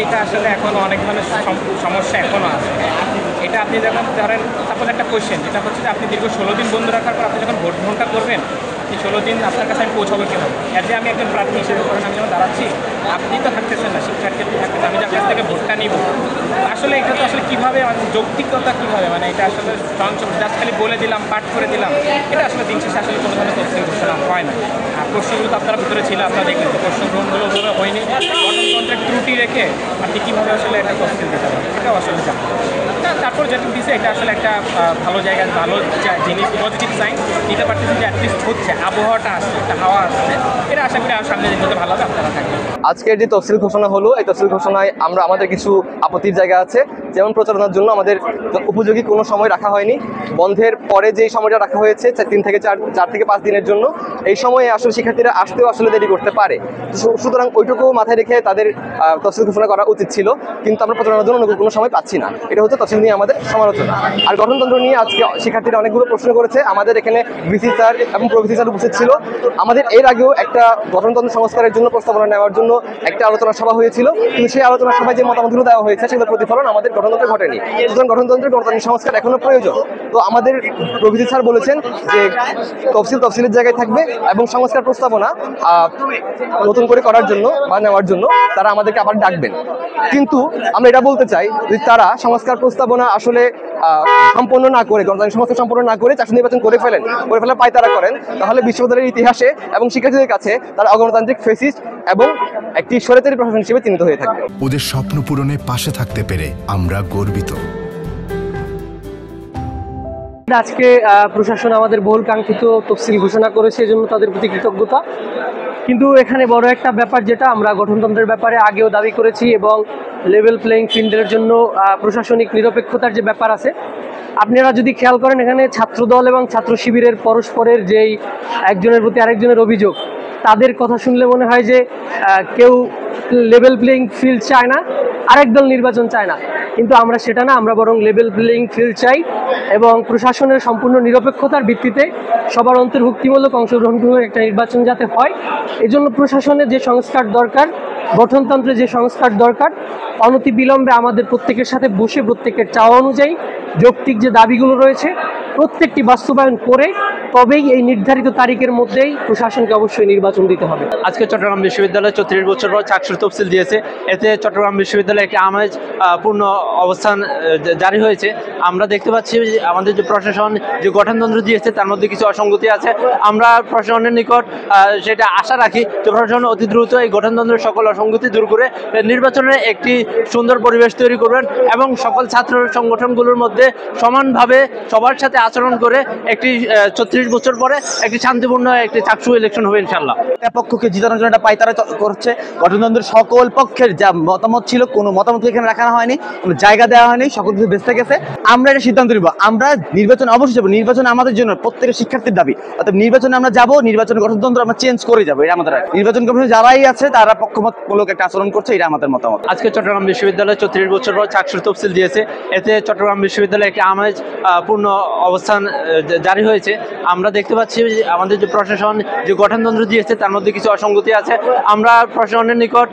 এটা আসলে এখনো অনেক ধরনের সমস্যা এখনো আছে। এটা আপনি যখন ধরেন সাপোজ একটা কোয়েশ্চেন, যেটা হচ্ছে যে আপনি দীর্ঘ 16 দিন বন্ধ রাখার পর আপনি যখন ভোট গ্রহণটা করবেন, এই 16 দিন আপনার কাছে আমি পৌঁছাবো কীভাবে? যে আমি একজন প্রার্থী হিসেবে করেন আমি যখন দাঁড়াচ্ছি, আপনি তো থাকতেছেন না, শিক্ষার্থী থাকতেছে, আমি যার কাছ থেকে ভোটটা নিব, আসলে এটা তো আসলে কীভাবে যৌক্তিকতা কীভাবে, মানে এটা আসলে জাস্ট খালি বলে দিলাম, পাঠ করে দিলাম, এটা আসলে দিন শেষে আসলে কোনো ধরনের তফসিল ঘোষণা হয় না। আর প্রশ্নগুলো তো আপনার ভিতরে ছিল, আপনারা দেখলেন তো প্রশ্ন গ্রহণগুলো ওভাবে হয়নি। গঠনতন্ত্রের ত্রুটি রেখে আপনি কীভাবে আসলে একটা তফসিল দিতে পারেন, এটাও আসলে জানেন। তারপর যেটুকু দিছে এটা আসলে একটা ভালো জায়গায় ভালো জিনিস, পজিটিভ সাইন নিতে পারতেছি যে অ্যাটলিস্ট হচ্ছে, আবহাওয়াটা আসছে, একটা হাওয়া আসছে, এটা আশা করি আর সামনে দিনগুলো ভালো হবে, আপনারা থাকবেন। আজকের যে তফসিল ঘোষণা হলো, এই তফসিল ঘোষণায় আমাদের কিছু আপত্তির জায়গা আছে। যেমন প্রচারণার জন্য আমাদের উপযোগী কোনো সময় রাখা হয়নি। বন্ধের পরে যেই সময়টা রাখা হয়েছে 3 থেকে 4 থেকে 5 দিনের জন্য, এই সময়ে আসলে শিক্ষার্থীরা আসতেও আসলে দেরি করতে পারে। সুতরাং ওইটুকু মাথায় রেখে তাদের তফসিল ঘোষণা করা উচিত ছিল, কিন্তু আমরা প্রচারণার জন্য কোনো সময় পাচ্ছি না। এটা হচ্ছে তফসিল নিয়ে আমাদের সমালোচনা। আর গঠনতন্ত্র নিয়ে আজকে শিক্ষার্থীরা অনেকগুলো প্রশ্ন করেছে। আমাদের এখানে ভিসি স্যার এবং প্রভিসি স্যার উপস্থিত ছিল। আমাদের এর আগেও একটা গঠনতন্ত্র সংস্কারের জন্য প্রস্তাবনা নেওয়ার জন্য একটা আলোচনা সভা হয়েছিল, কিন্তু সেই আলোচনা সভায় যে মতামতগুলো দেওয়া হয়েছে সেগুলো প্রতিফলন আমাদের গঠনতন্ত্রে ঘটেনি। সুতরাং গণতান্ত্রিক সংস্কার এখনো প্রয়োজন। তো আমাদের প্রভিসি স্যার বলেছেন যে তফসিলের জায়গায় থাকবে এবং সংস্কার প্রস্তাবনা নতুন করে করার জন্য বা নেওয়ার জন্য তারা আমাদেরকে আবার ডাকবেন। কিন্তু আমরা এটা বলতে চাই, যদি তারা সংস্কার প্রস্তাবনা আসলে সম্পন্ন না করে, গণতান্ত্রিক সংস্কার সম্পন্ন না করে চাকরি নির্বাচন করে ফেলে পায় তারা করেন, তাহলে বিশ্ববিদ্যালয়ের ইতিহাসে এবং শিক্ষার্থীদের কাছে তারা অগণতান্ত্রিক, ফেসিস্ট এবং একটি স্বৈরাচারী প্রশাসন হিসেবে চিহ্নিত হয়ে থাকবে। ওদের স্বপ্ন পূরণে পাশে থাকতে পেরে আমরা গর্বিত। আজকে প্রশাসন আমাদের বহুল কাঙ্ক্ষিত তফসিল ঘোষণা করেছে, এজন্য তাদের প্রতি কৃতজ্ঞতা। কিন্তু এখানে বড় একটা ব্যাপার, যেটা আমরা গঠনতন্ত্রের ব্যাপারে আগেও দাবি করেছি এবং লেভেল প্লেইং ফিল্ডের জন্য প্রশাসনিক নিরপেক্ষতার যে ব্যাপার আছে, আপনারা যদি খেয়াল করেন এখানে ছাত্রদল এবং ছাত্র শিবিরের পরস্পরের যেই একজনের প্রতি আরেকজনের অভিযোগ, তাদের কথা শুনলে মনে হয় যে কেউ লেভেল প্লেইং ফিল্ড চায় না, আরেক দল নির্বাচন চায় না। কিন্তু আমরা সেটা না, আমরা বরং লেভেল প্লেইং ফিল্ড চাই এবং প্রশাসনের সম্পূর্ণ নিরপেক্ষতার ভিত্তিতে সবার অন্তর্ভুক্তিমূলক অংশগ্রহণমূলক একটা নির্বাচন যাতে হয়, এজন্য প্রশাসনের যে সংস্কার দরকার, গঠনতন্ত্রে যে সংস্কার দরকার, অনতিবিলম্বে আমাদের প্রত্যেকের সাথে বসে প্রত্যেকের চাওয়া অনুযায়ী যৌক্তিক যে দাবিগুলো রয়েছে প্রত্যেকটি বাস্তবায়ন করে তবেই এই নির্ধারিত তারিখের মধ্যেই প্রশাসনকে অবশ্যই নির্বাচন দিতে হবে। আজকে চট্টগ্রাম বিশ্ববিদ্যালয় 34 বছর পর চাকসুর তফসিল দিয়েছে। এতে চট্টগ্রাম বিশ্ববিদ্যালয়ে একটি আমেজ পূর্ণ অবস্থান জারি হয়েছে। আমরা দেখতে পাচ্ছি আমাদের যে প্রশাসন যে গঠনতন্ত্র দিয়েছে তার মধ্যে কিছু অসঙ্গতি আছে। আমরা প্রশাসনের নিকট সেটা আশা রাখি যে প্রশাসন অতি দ্রুত এই গঠনতন্ত্রের সকল অসঙ্গতি দূর করে নির্বাচনের একটি সুন্দর পরিবেশ তৈরি করবেন এবং সকল ছাত্র সংগঠনগুলোর মধ্যে সমানভাবে সবার সাথে আচরণ করে একটি 36 বছর পরে একটি শান্তিপূর্ণ একটি চাকসু ইলেকশন হবে ইনশাল্লাহ। পক্ষকে জিতানোর জন্য একটা পায়তারা করছে। গঠনতন্ত্রের সকল পক্ষের যা মতামত ছিল, কোনো মতামতকে এখানে রাখা হয়নি, কোনো জায়গা দেওয়া হয়নি, সকল কিছু বেঁচে গেছে। আমরা এটা সিদ্ধান্ত নিব, আমরা নির্বাচন অবশ্যই যাবো। নির্বাচন আমাদের জন্য প্রত্যেকের শিক্ষার্থীর দাবি, অর্থাৎ নির্বাচনে আমরা যাবো, নির্বাচন গঠনতন্ত্র আমরা চেঞ্জ করে যাবো, এটা আমাদের নির্বাচন কমিশন যারাই আছে তারা পক্ষপাতমূলক একটা আচরণ করছে, এটা আমাদের মতামত। আজকে চট্টগ্রাম বিশ্ববিদ্যালয় 34 বছর পর চাকসুর তফসিল দিয়েছে। এতে চট্টগ্রাম বিশ্ববিদ্যালয়ে একটি আমেজ পূর্ণ অবস্থান জারি হয়েছে। আমরা দেখতে পাচ্ছি আমাদের যে প্রশাসন যে গঠনতন্ত্র দিয়েছে তার মধ্যে কিছু অসঙ্গতি আছে। আমরা প্রশাসনের নিকট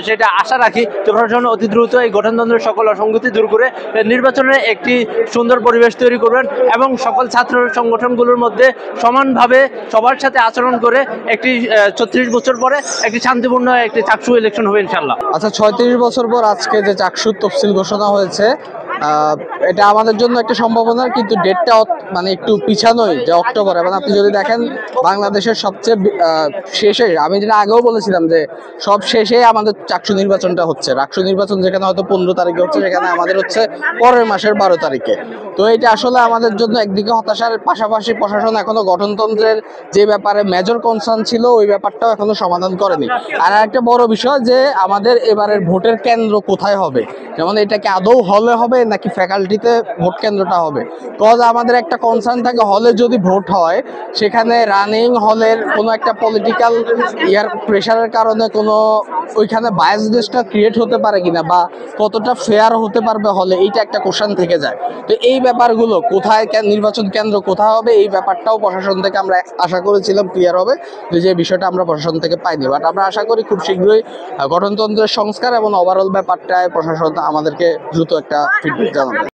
সেটা আশা রাখি যে প্রশাসন অতি দ্রুত এই গঠনতন্ত্রের সকল অসঙ্গতি দূর করে নির্বাচনের একটি সুন্দর পরিবেশ তৈরি করবেন এবং সকল ছাত্র সংগঠনগুলোর মধ্যে সমানভাবে সবার সাথে আচরণ করে একটি 36 বছর পরে একটি শান্তিপূর্ণ একটি চাকসু ইলেকশন হবে ইনশাল্লাহ। আচ্ছা, 36 বছর পর আজকে যে চাকসুর তফসিল ঘোষণা হয়েছে, এটা আমাদের জন্য একটা সম্ভাবনা, কিন্তু ডেটটা মানে একটু পিছানোই, যে অক্টোবর। এবং আপনি যদি দেখেন বাংলাদেশের সবচেয়ে শেষে, আমি যেটা আগেও বলেছিলাম যে সব শেষে আমাদের চাকসু নির্বাচনটা হচ্ছে। চাকসু নির্বাচন যেখানে হয়তো 15 তারিখে হচ্ছে, সেখানে আমাদের হচ্ছে পরের মাসের 12 তারিখে। তো এটা আসলে আমাদের জন্য একদিকে হতাশার পাশাপাশি প্রশাসন এখনো গঠনতন্ত্রের যে ব্যাপারে মেজর কনসার্ন ছিল ওই ব্যাপারটাও এখনো সমাধান করেনি। আর একটা বড় বিষয় যে আমাদের এবারের ভোটের কেন্দ্র কোথায় হবে, যেমন এটাকে আদৌ হলে হবে নাকি ফ্যাকাল্টিতে ভোট কেন্দ্রটা হবে। কজ আমাদের একটা কনসার্ন থাকে হলে যদি ভোট হয় সেখানে রানিং হলের কোনো একটা পলিটিক্যাল প্রেশারের কারণে কোনো ওইখানে বায়াসনেসটা ক্রিয়েট হতে পারে কিনা বা কতটা ফেয়ার হতে পারবে হলে, এইটা একটা কোশ্চেন থেকে যায়। তো এই ব্যাপারগুলো কোথায় নির্বাচন কেন্দ্র কোথায় হবে এই ব্যাপারটাও প্রশাসন থেকে আমরা আশা করেছিলাম ক্লিয়ার হবে, যে বিষয়টা আমরা প্রশাসন থেকে পাইনি। বাট আমরা আশা করি খুব শীঘ্রই গঠনতন্ত্রের সংস্কার এবং ওভারঅল ব্যাপারটায় প্রশাসন আমাদেরকে দ্রুত একটা ফিডব্যাক জানাবে।